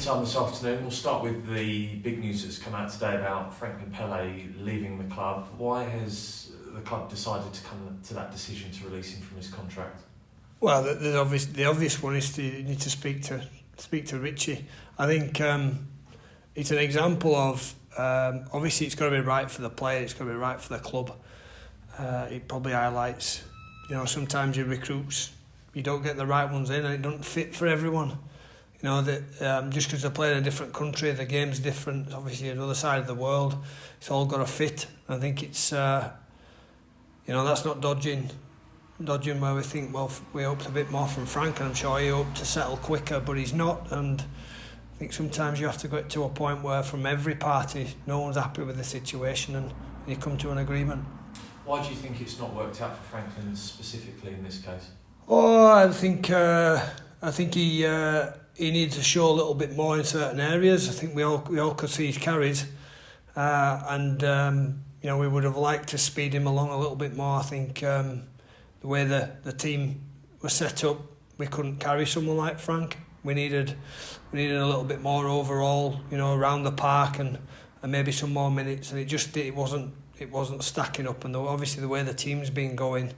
your time this afternoon. We'll start with the big news that's come out today about Franklin Pele leaving the club. Why has the club decided to come to that decision to release him from his contract? Well, the obvious one is you need to speak to Richie. I think it's an example of obviously it's got to be right for the player, it's got to be right for the club. It probably highlights, sometimes your recruits, you don't get the right ones in and it doesn't fit for everyone. That just because they play in a different country, the game's different, obviously another side of the world, it's all got to fit. I think it's, that's not dodging where we think, well, we hoped a bit more from Frank, and I'm sure he hoped to settle quicker, but he's not. And I think sometimes you have to get to a point where from every party, no one's happy with the situation and you come to an agreement. Why do you think it's not worked out for Franklin specifically in this case? Oh, I think he needs to show a little bit more in certain areas. I think we all could see his carries, and we would have liked to speed him along a little bit more. I think the way the team was set up, we couldn't carry someone like Frank. We needed a little bit more overall, around the park and maybe some more minutes. And it wasn't stacking up. And obviously the way the team's been going,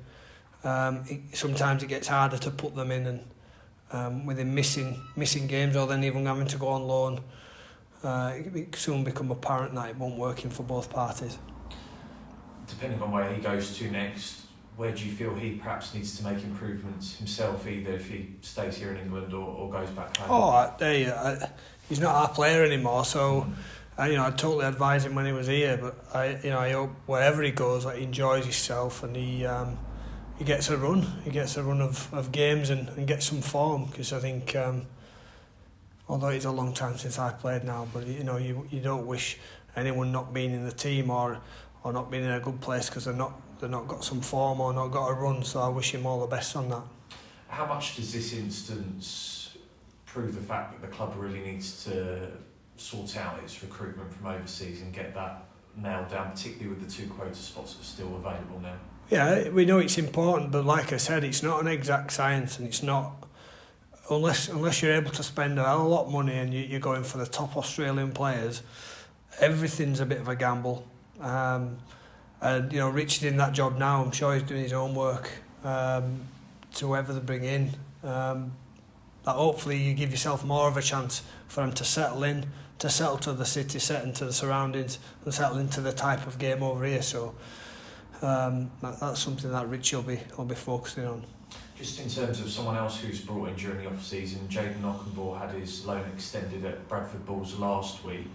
sometimes it gets harder to put them in, and with him missing games or then even having to go on loan, it soon become apparent that it won't work in for both parties. Depending on where he goes to next, where do you feel he perhaps needs to make improvements himself, either if he stays here in England or goes back home? He's not our player anymore, so I totally advise him when he was here. But I hope wherever he goes, he enjoys himself and he gets a run. He gets a run of games and gets some form, because I think, although it's a long time since I played now, but you don't wish anyone not being in the team or not being in a good place because they've not got some form or not got a run. So I wish him all the best on that. How much does this instance prove the fact that the club really needs to sort out its recruitment from overseas and get that nailed down, particularly with the 2 quota spots that are still available now? Yeah, we know it's important, but like I said, it's not an exact science, and it's not, unless you're able to spend a hell of a lot of money and you're going for the top Australian players, everything's a bit of a gamble. And Richard's in that job now. I'm sure he's doing his own work to whoever they bring in. That hopefully you give yourself more of a chance for him to settle in, to settle to the city, settle into the surroundings, and settle into the type of game over here. So that's something that Richie will be focusing on. Just in terms of someone else who's brought in during the off-season, Jayden Ockenbaugh had his loan extended at Bradford Bulls last week.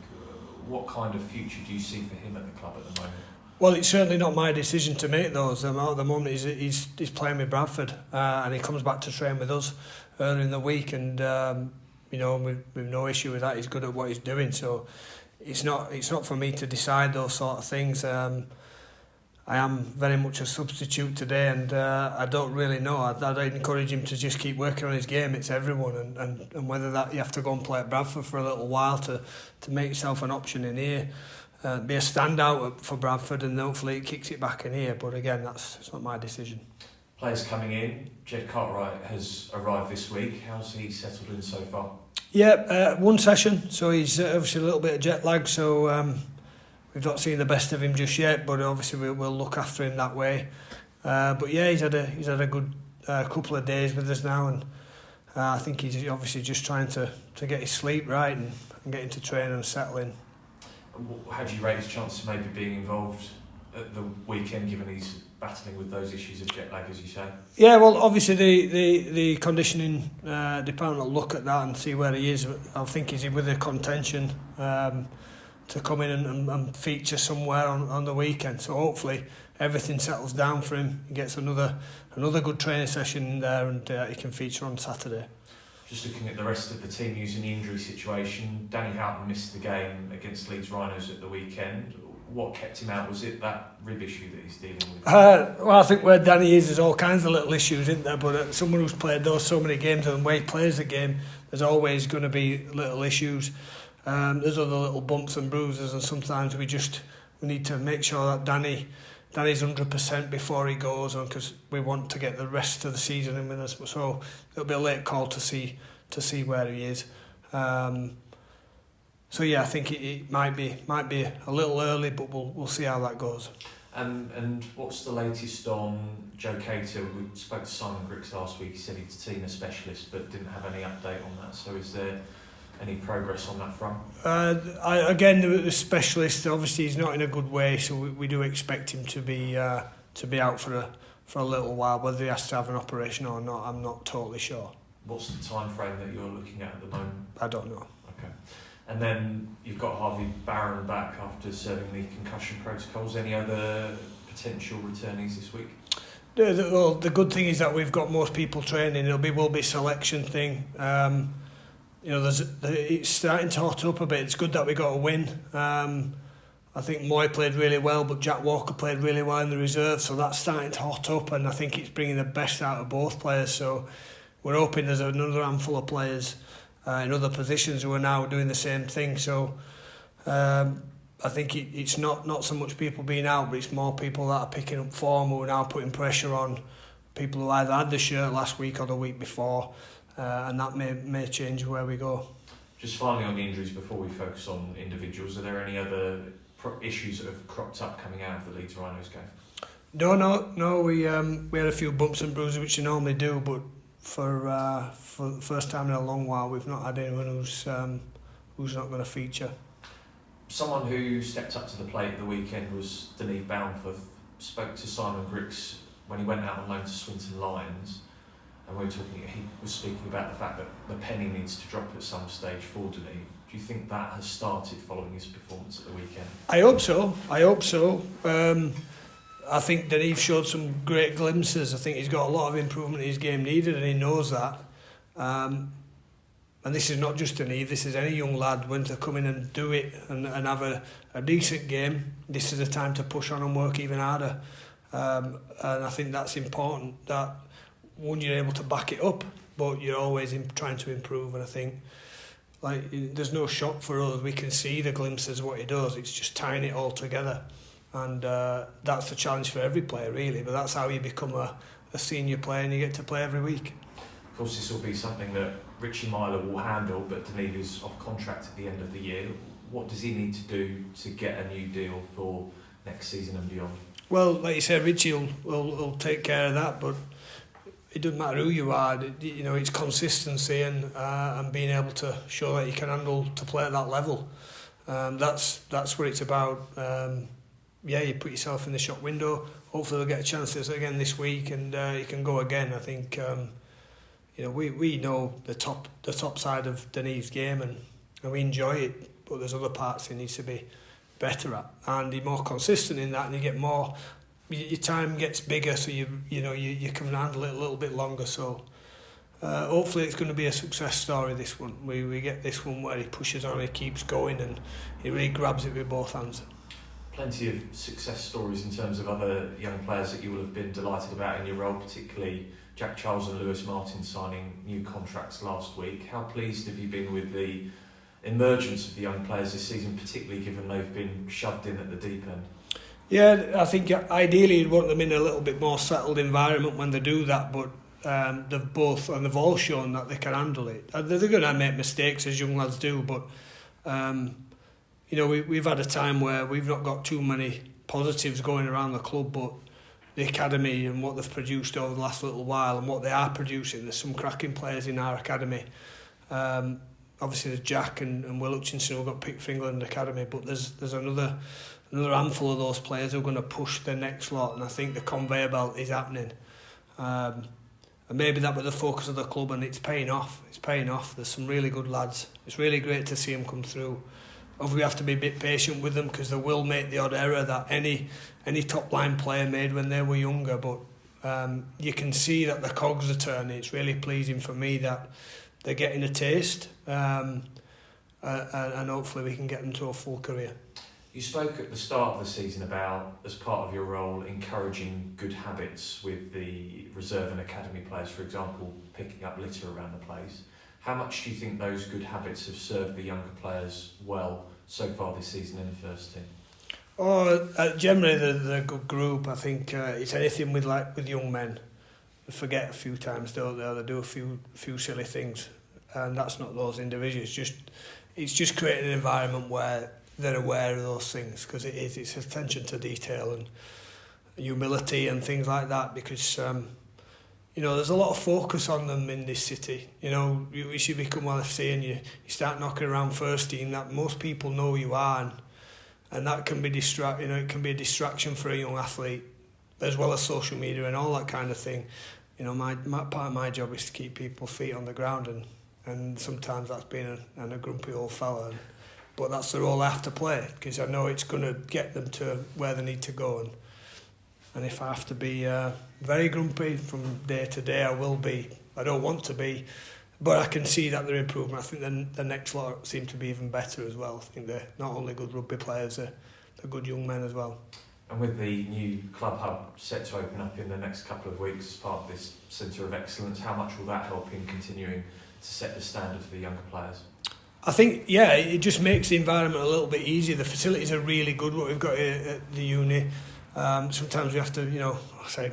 What kind of future do you see for him at the club at the moment? Well, it's certainly not my decision to make those. At the moment, he's playing with Bradford, and he comes back to train with us early in the week, and we've no issue with that. He's good at what he's doing, so it's not for me to decide those sort of things. I am very much a substitute today, and I don't really know. I'd encourage him to just keep working on his game. It's everyone, and whether that you have to go and play at Bradford for a little while to make yourself an option in here, be a standout for Bradford, and hopefully it kicks it back in here. But again, it's not my decision. Players coming in. Jed Cartwright has arrived this week. How's he settled in so far? Yeah, one session, so he's obviously a little bit of jet lag, so we've not seen the best of him just yet, but obviously we'll look after him that way. But yeah, he's had a good couple of days with us now, and I think he's obviously just trying to get his sleep right and get into training and settle in. How do you rate his chance of maybe being involved at the weekend, given he's battling with those issues of jet lag, as you say? Yeah, well, obviously the conditioning department will look at that and see where he is. I think he's with a contention to come in and feature somewhere on the weekend. So hopefully everything settles down for him. He gets another good training session in there, and he can feature on Saturday. Just looking at the rest of the team using the injury situation, Danny Houghton missed the game against Leeds Rhinos at the weekend. What kept him out? Was it that rib issue that he's dealing with? Well, I think where Danny is, there's all kinds of little issues, isn't there? But someone who's played so many games and the way he plays the game, there's always going to be little issues. There's other little bumps and bruises, and sometimes we need to make sure that Danny's 100% before he goes on, because we want to get the rest of the season in with us. So it'll be a late call to see where he is. So yeah, I think it might be a little early, but we'll see how that goes. And what's the latest on Joe Cater? We spoke to Simon Griggs last week. He said he'd seen a specialist, but didn't have any update on that. So is there any progress on that front? Again, the specialist, obviously he's not in a good way, so we do expect him to be out for a little while. Whether he has to have an operation or not, I'm not totally sure. What's the time frame that you're looking at the moment? I don't know. Okay. And then you've got Harvey Barron back after serving the concussion protocols. Any other potential returnees this week? Well, the good thing is that we've got most people training. Will be selection thing. It's starting to hot up a bit. It's good that we got a win. I think Moy played really well, but Jack Walker played really well in the reserve, so that's starting to hot up, and I think it's bringing the best out of both players. So we're hoping there's another handful of players in other positions who are now doing the same thing. So I think it's not so much people being out, but it's more people that are picking up form who are now putting pressure on people who either had the shirt last week or the week before, and that may change where we go. Just finally on the injuries before we focus on individuals, are there any other issues that have cropped up coming out of the Leeds Rhinos game? No. We had a few bumps and bruises, which you normally do, but for the first time in a long while, we've not had anyone who's not going to feature. Someone who stepped up to the plate at the weekend was Deneve Boundforth. Spoke to Simon Griggs when he went out on loan to Swinton Lions, and he was speaking about the fact that the penny needs to drop at some stage for Deneve. Do you think that has started following his performance at the weekend? I hope so. I think Deneve showed some great glimpses. I think he's got a lot of improvement his game needed, and he knows that. And this is not just Deneve, this is any young lad when to come in and do it and have a decent game. This is the time to push on and work even harder. And I think that's important, that one, you're able to back it up, but you're always trying to improve. And I think there's no shock for us. We can see the glimpses of what he does. It's just tying it all together. And that's the challenge for every player, really. But that's how you become a senior player, and you get to play every week. Of course, this will be something that Richie Myler will handle, but Deneve is off contract at the end of the year. What does he need to do to get a new deal for next season and beyond? Well, like you said, Richie will take care of that, but it doesn't matter who you are. It's consistency and being able to show that you can handle to play at that level. That's what it's about. You put yourself in the shop window. Hopefully they'll get a chance again this week, and you can go again. I think we know the top side of Deneve's game, and we enjoy it. But there's other parts he needs to be better at, and he's more consistent in that, and you get more. Your time gets bigger, so you can handle it a little bit longer. So hopefully it's going to be a success story. This one, we get this one where he pushes on, he keeps going, and he really grabs it with both hands. Plenty of success stories in terms of other young players that you will have been delighted about in your role, particularly Jack Charles and Lewis Martin signing new contracts last week. How pleased have you been with the emergence of the young players this season, particularly given they've been shoved in at the deep end? Yeah, I think ideally you'd want them in a little bit more settled environment when they do that, but they've all shown that they can handle it. They're going to make mistakes, as young lads do, but we've had a time where we've not got too many positives going around the club, but the academy and what they've produced over the last little while and what they are producing, there's some cracking players in our academy. Obviously there's Jack and Will Hutchinson who got picked for England Academy, but there's another handful of those players who are going to push the next lot, and I think the conveyor belt is happening. And maybe that was the focus of the club, and it's paying off. There's some really good lads. It's really great to see them come through. We have to be a bit patient with them, because they will make the odd error that any top line player made when they were younger, but you can see that the cogs are turning. It's really pleasing for me that they're getting a taste, and hopefully we can get them to a full career. You spoke at the start of the season about, as part of your role, encouraging good habits with the reserve and academy players, for example, picking up litter around the place. How much do you think those good habits have served the younger players well so far this season in the first team? Generally they're a good group. I think it's anything with young men. They forget a few times, don't they? They do a few silly things, and that's not those individuals. Just it's just creating an environment where they're aware of those things, because it's attention to detail and humility and things like that, because there's a lot of focus on them in this city. We should become well FC and you start knocking around first team, that most people know you are, and that can be it can be a distraction for a young athlete, as well as social media and all that kind of thing. My part of my job is to keep people's feet on the ground, and sometimes that's being a grumpy old fella, but that's the role I have to play, because I know it's going to get them to where they need to go, and if I have to be very grumpy from day to day, I will be. I don't want to be, but I can see that they're improving. I think the next lot seem to be even better as well. I think they're not only good rugby players, they're good young men as well. And with the new club hub set to open up in the next couple of weeks as part of this centre of excellence, how much will that help in continuing to set the standard for the younger players? I think, it just makes the environment a little bit easier. The facilities are really good, what we've got here at the uni. Sometimes we have to,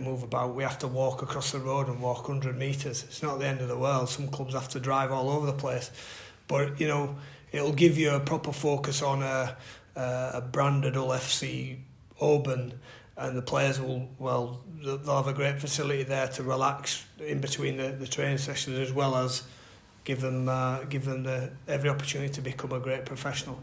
move about. We have to walk across the road and walk 100 metres. It's not the end of the world. Some clubs have to drive all over the place. But, it'll give you a proper focus on a branded Hull FC Oban, and the players they'll have a great facility there to relax in between the training sessions, as well as give them every opportunity to become a great professional.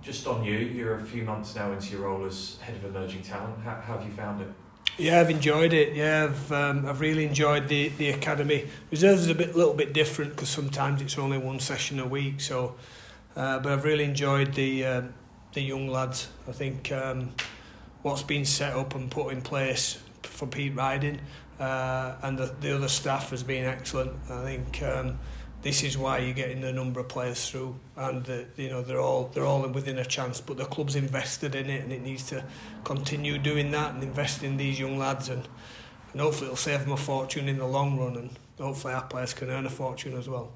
Just on you're a few months now into your role as head of emerging talent. How have you found it? Yeah, I've enjoyed it. Yeah, I've really enjoyed the academy. Reserves is a little bit different, because sometimes it's only one session a week. So, but I've really enjoyed the young lads. I think what's been set up and put in place for Pete Riding and the other staff has been excellent. I think this is why you're getting the number of players through, and they're all within a chance. But the club's invested in it, and it needs to continue doing that and invest in these young lads, and hopefully it'll save them a fortune in the long run, and hopefully our players can earn a fortune as well.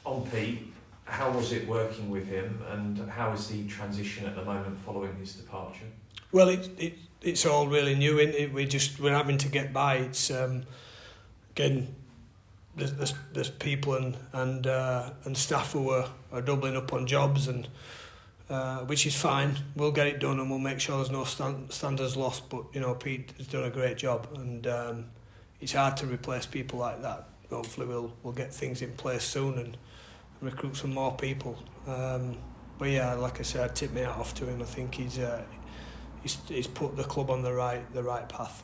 On Pete, how was it working with him, and how is the transition at the moment following his departure? Well, it's all really new, isn't it? We're having to get by. It's again, there's people and staff who are doubling up on jobs, and which is fine. We'll get it done, and we'll make sure there's no standards lost. But Pete has done a great job, and it's hard to replace people like that. Hopefully, we'll get things in place soon and recruit some more people. But yeah, like I said, I'd tip my hat off to him. I think he's put the club on the right path.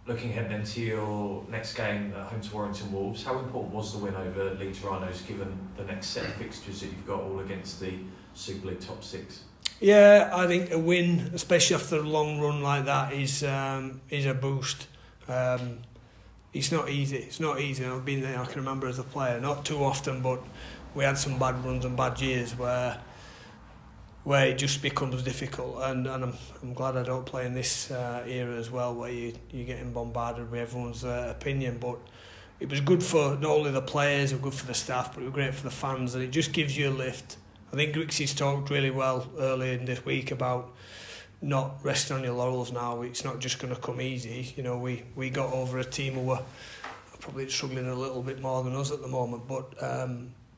Looking ahead then to your next game at home to Warrington Wolves, how important was the win over Leeds Rhinos, given the next set of fixtures that you've got all against the Super League top six? Yeah, I think a win, especially after a long run like that, is a boost. It's not easy. I've been there, I can remember as a player, not too often, but we had some bad runs and bad years where it just becomes difficult, and I'm glad I don't play in this era as well, where you're getting bombarded with everyone's opinion. But it was good for not only the players, it was good for the staff, but it was great for the fans, and it just gives you a lift. I think Grixie's talked really well earlier in this week about not resting on your laurels now. It's not just going to come easy. We got over a team who were probably struggling a little bit more than us at the moment, but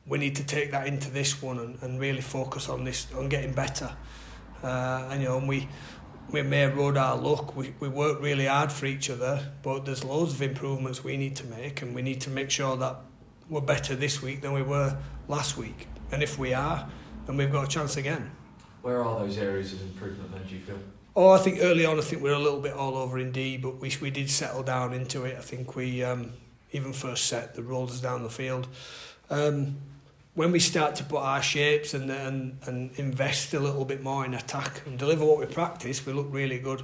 we need to take that into this one and really focus on getting better. And we may have rode our luck. We work really hard for each other, but there's loads of improvements we need to make, and we need to make sure that we're better this week than we were last week. And if we are, then we've got a chance again. Where are those areas of improvement then, do you feel? I think early on, we were a little bit all over in D, but we did settle down into it. I think we, even first set, the rolled us down the field. When we start to put our shapes and invest a little bit more in attack and deliver what we practice, we look really good.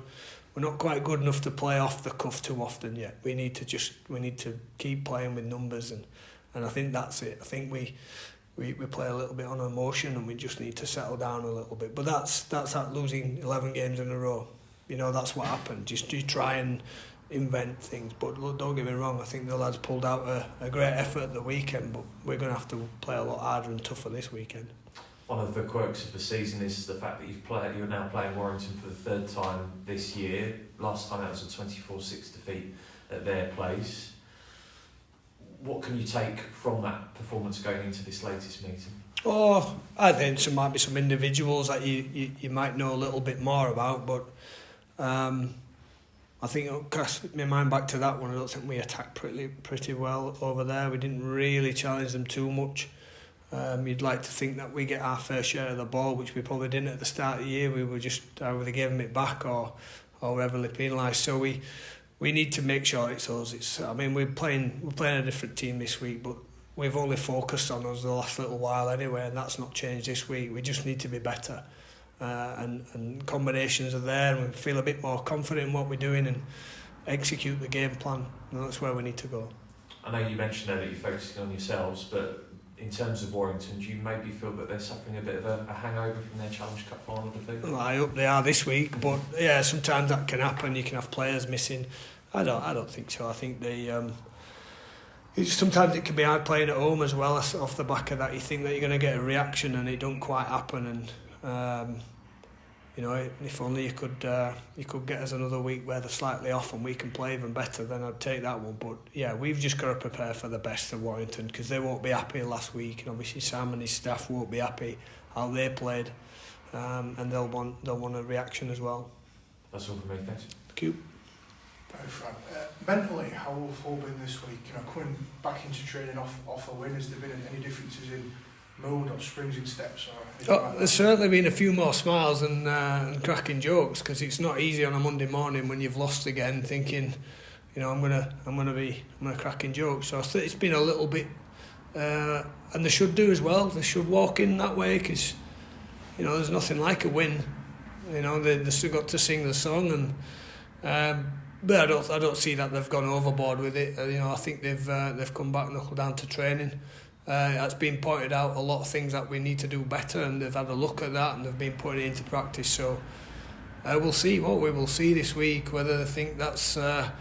We're not quite good enough to play off the cuff too often yet. We need to keep playing with numbers, and I think that's it. I think we play a little bit on emotion, and we just need to settle down a little bit. But that's that losing 11 games in a row. That's what happened. Just you try and invent things, but don't get me wrong, I think the lads pulled out a great effort at the weekend, but we're going to have to play a lot harder and tougher this weekend. One of the quirks of the season is the fact that you're now playing Warrington for the third time this year. Last time that was a 24-6 defeat at their place. what can you take from that performance going into this latest meeting? Oh, I think there might be some individuals that you might know a little bit more about, but I think it'll cast my mind back to that one. I don't think we attacked pretty well over there. We didn't really challenge them too much. You'd like to think that we get our fair share of the ball, which we probably didn't at the start of the year. We were just either gave them it back or heavily penalised. So we need to make sure it's us. I mean, we're playing a different team this week, but we've only focused on us the last little while anyway, and that's not changed this week. We just need to be better. And combinations are there, and we feel a bit more confident in what we're doing and execute the game plan. And that's where we need to go. I know you mentioned there that you're focusing on yourselves, but in terms of Warrington, do you maybe feel that they're suffering a bit of a hangover from their Challenge Cup final defeat? Well, I hope they are this week, but yeah, sometimes that can happen. You can have players missing. I don't think so. I think sometimes it can be hard playing at home as well. Off the back of that, you think that you're going to get a reaction, and it don't quite happen. And if only you could get us another week where they're slightly off and we can play even better, then I'd take that one. But yeah, we've just got to prepare for the best of Warrington, because they won't be happy last week, and obviously Sam and his staff won't be happy how they played, and they'll want a reaction as well. That's all from me. Thanks. Thank you. Frank, mentally, how have you all been this week? Coming back into training off a win, has there been any differences in mood or springs in steps? There's certainly been a few more smiles and cracking jokes, because it's not easy on a Monday morning when you've lost again, thinking, I'm gonna crack in jokes. So it's been a little bit, and they should do as well. They should walk in that way, because there's nothing like a win. They still got to sing the song, and but I don't see that they've gone overboard with it. I think they've come back, knuckled down to training. It's been pointed out a lot of things that we need to do better, and they've had a look at that and they've been putting it into practice. So we'll see what we will see this week, whether they think that's the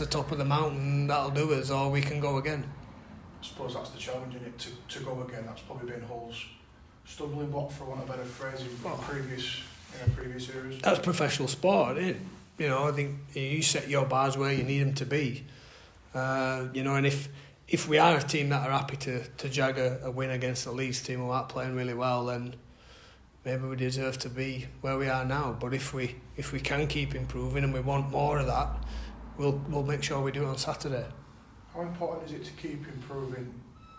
top of the mountain, that'll do us, or we can go again. I suppose that's the challenge, isn't it, to go again. That's probably been Hull's stumbling block, for want of a better phrase, in previous eras. That's professional sport, isn't it? I think you set your bars where you need them to be. And if we are a team that are happy to jag a win against the Leeds team who aren't playing really well, then maybe we deserve to be where we are now. But if we can keep improving and we want more of that, we'll make sure we do it on Saturday. How important is it to keep improving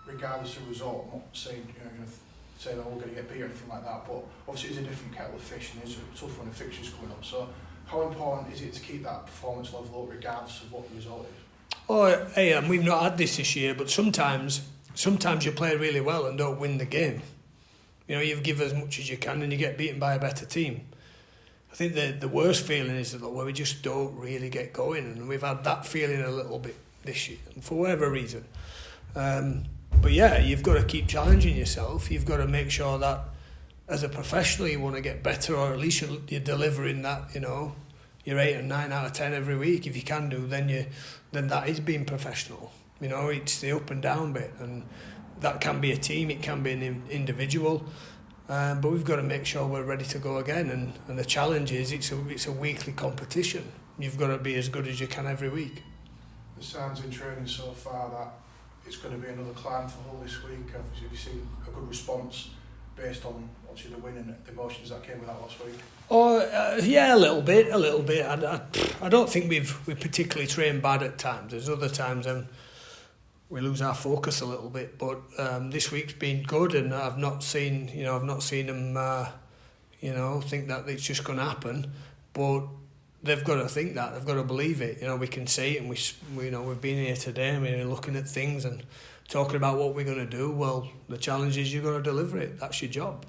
regardless of result? I'm not saying you're going to say that we're going to get beat or anything like that, but obviously it's a different kettle of fish and it's a tough one, the fixtures coming up. So how important is it to keep that performance level up regardless of what the result is? Oh, hey, and we've not had this year, but sometimes you play really well and don't win the game. You've given as much as you can and you get beaten by a better team. I think the worst feeling is that where we just don't really get going, and we've had that feeling a little bit this year, for whatever reason. But yeah, you've got to keep challenging yourself. You've got to make sure that as a professional you want to get better, or at least you're delivering that, you're 8 and 9 out of 10 every week. If you can do, then that is being professional. It's the up and down bit, and that can be a team, it can be an individual, but we've got to make sure we're ready to go again. And the challenge is it's a weekly competition. You've got to be as good as you can every week. It sounds in training so far that it's going to be another climb for Hull this week. Obviously, we've seen a good response based on obviously the win and the emotions that came with that last week. Yeah, a little bit. I don't think we've particularly trained bad at times. There's other times we lose our focus a little bit, but this week's been good, and I've not seen them think that it's just going to happen. But they've got to think that, they've got to believe it. We can see it, and we've been here today. Looking at things and talking about what we're going to do. Well, the challenge is you've got to deliver it. That's your job.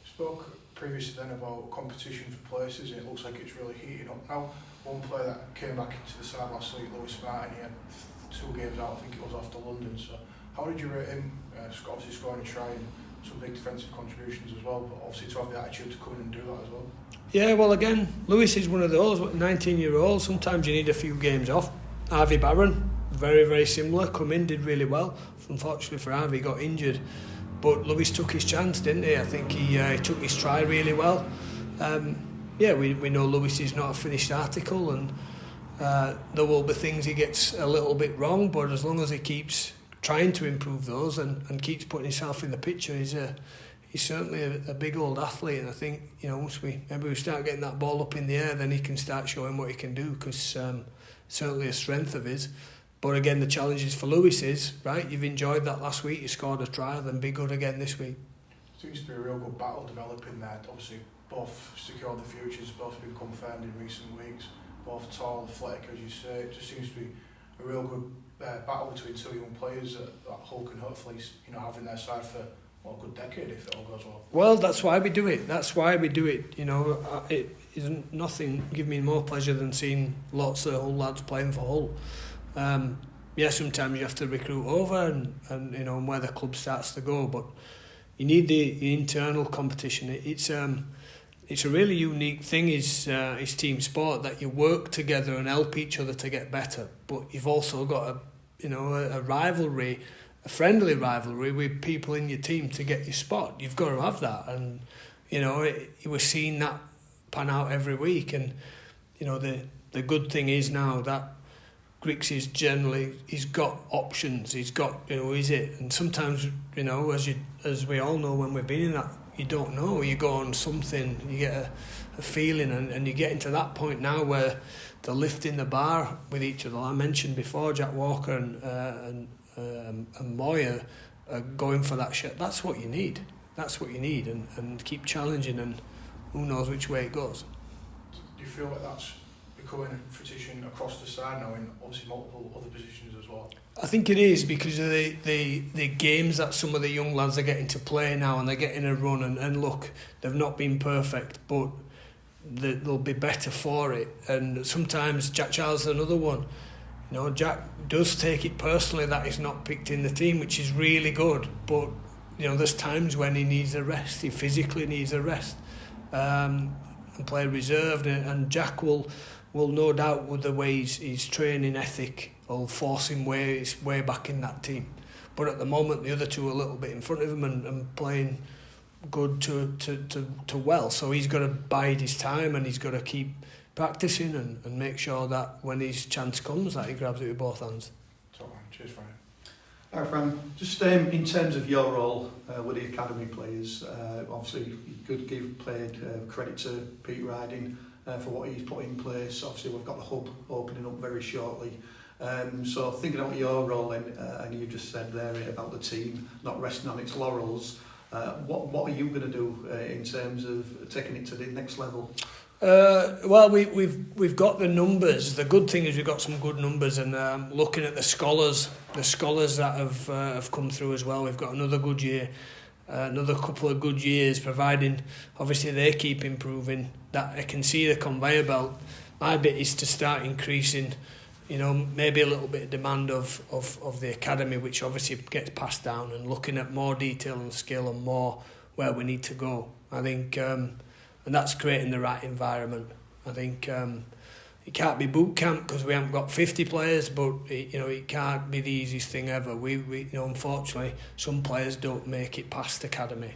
Spoke previously then about competition for places. It looks like it's really heating up now. One player that came back into the side last week, Lewis Martin, he had 2 games out. I think it was after London. So how did you rate him? Obviously scoring a try and some big defensive contributions as well, but obviously to have the attitude to come in and do that as well. Yeah, well, again, Lewis is one of those 19-year-olds. Sometimes you need a few games off. Harvey Barron, very, very similar. Come in, did really well. Unfortunately for Harvey, got injured. But Lewis took his chance, didn't he? I think he took his try really well. We know Lewis is not a finished article, and There will be things he gets a little bit wrong, but as long as he keeps trying to improve those and keeps putting himself in the picture, he's certainly a big old athlete. And I think, once we start getting that ball up in the air, then he can start showing what he can do, because certainly a strength of his. But again, the challenge is for Lewis is, right, you've enjoyed that last week, you scored a try, then be good again this week. Seems to be a real good battle developing there. Obviously, both secured the futures, both have been confirmed in recent weeks, both tall, athletic, as you say. It just seems to be a real good battle between two young players that Hull can hopefully have in their side for a good decade if it all goes well. Well, that's why we do it. It isn't nothing give me more pleasure than seeing lots of Hull lads playing for Hull. Sometimes you have to recruit over and where the club starts to go, but you need the internal competition. It's a really unique thing is team sport, that you work together and help each other to get better, but you've also got a rivalry, a friendly rivalry with people in your team to get your spot. You've got to have that, and we're seeing that pan out every week. And the good thing is now that Griggs he's got options. He's got and sometimes as we all know, when we've been in that, you don't know. You go on something, you get a feeling, and you get into that point now where they're lifting the bar with each other. I mentioned before, Jack Walker and Moyer are going for that shit. That's what you need. And keep challenging, and who knows which way it goes. Do you feel like that's becoming a tradition across the side now in obviously multiple other positions as well? I think it is, because of the games that some of the young lads are getting to play now, and they're getting a run, and look, they've not been perfect, but they'll be better for it. And sometimes Jack Charles is another one. Jack does take it personally that he's not picked in the team, which is really good, but there's times when he needs a rest. He physically needs a rest, and play reserved, and Jack will no doubt, with the way his training ethic, will force him way back in that team. But at the moment, the other two are a little bit in front of him and playing good to well. So he's got to bide his time, and he's got to keep practicing and make sure that when his chance comes, that he grabs it with both hands. Cheers, Frank. All right, Fran, just in terms of your role with the academy players, obviously you could give credit to Pete Riding for what he's put in place. Obviously we've got the hub opening up very shortly. So thinking about your role, and you just said there about the team not resting on its laurels, what are you going to do in terms of taking it to the next level? Well, we've got the numbers. The good thing is we've got some good numbers, and looking at the scholars that have come through as well. We've got another good year, another couple of good years, providing obviously they keep improving. That I can see the conveyor belt. My bit is to start increasing, maybe a little bit of demand of the academy, which obviously gets passed down, and looking at more detail and skill and more where we need to go. I think. And that's creating the right environment. I think it can't be boot camp because we haven't got 50 players, but it can't be the easiest thing ever. We unfortunately, some players don't make it past academy.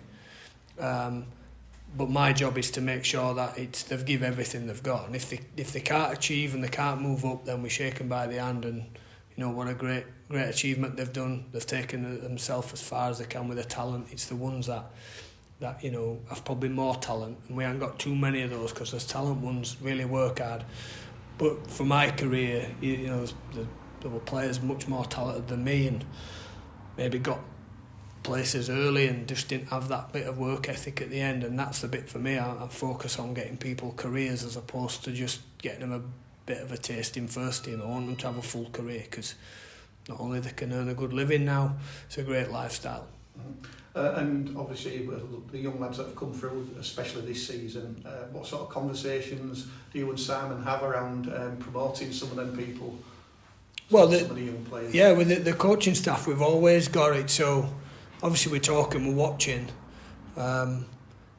But my job is to make sure that they've give everything they've got, and if they can't achieve and they can't move up, then we shake them by the hand. And what a great achievement they've done. They've taken themselves as far as they can with the talent. It's the ones that have probably more talent, and we haven't got too many of those, because those talent ones really work hard. But for my career, there were players much more talented than me, and maybe got places early and just didn't have that bit of work ethic at the end. And that's the bit for me. I focus on getting people careers as opposed to just getting them a bit of a tasting first team. I want them to have a full career, because not only they can earn a good living now, it's a great lifestyle. And obviously the young lads that have come through, especially this season, what sort of conversations do you and Simon have around promoting some of them people? Well, some of the young players. Yeah, with the coaching staff, we've always got it. So obviously we're talking, we're watching.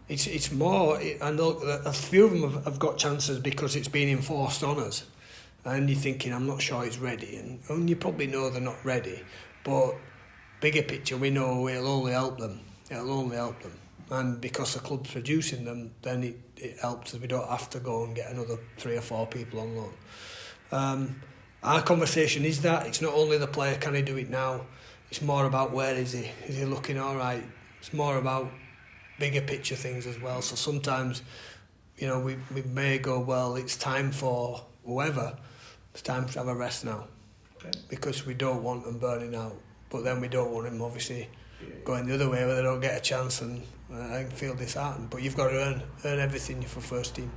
It's more, and a few of them have got chances because it's been enforced on us. And you're thinking, I'm not sure it's ready, and you probably know they're not ready, but bigger picture, we know it'll only help them. And because the club's producing them, then it helps us. We don't have to go and get another 3 or 4 people on loan. Our conversation is that it's not only the player, can he do it now? It's more about where is he? Is he looking all right? It's more about bigger picture things as well. So sometimes, you know, we may go, well, it's time for whoever. It's time to have a rest now, because we don't want them burning out. But then we don't want them obviously going the other way where they don't get a chance and feel disheartened. But you've got to earn everything for first team.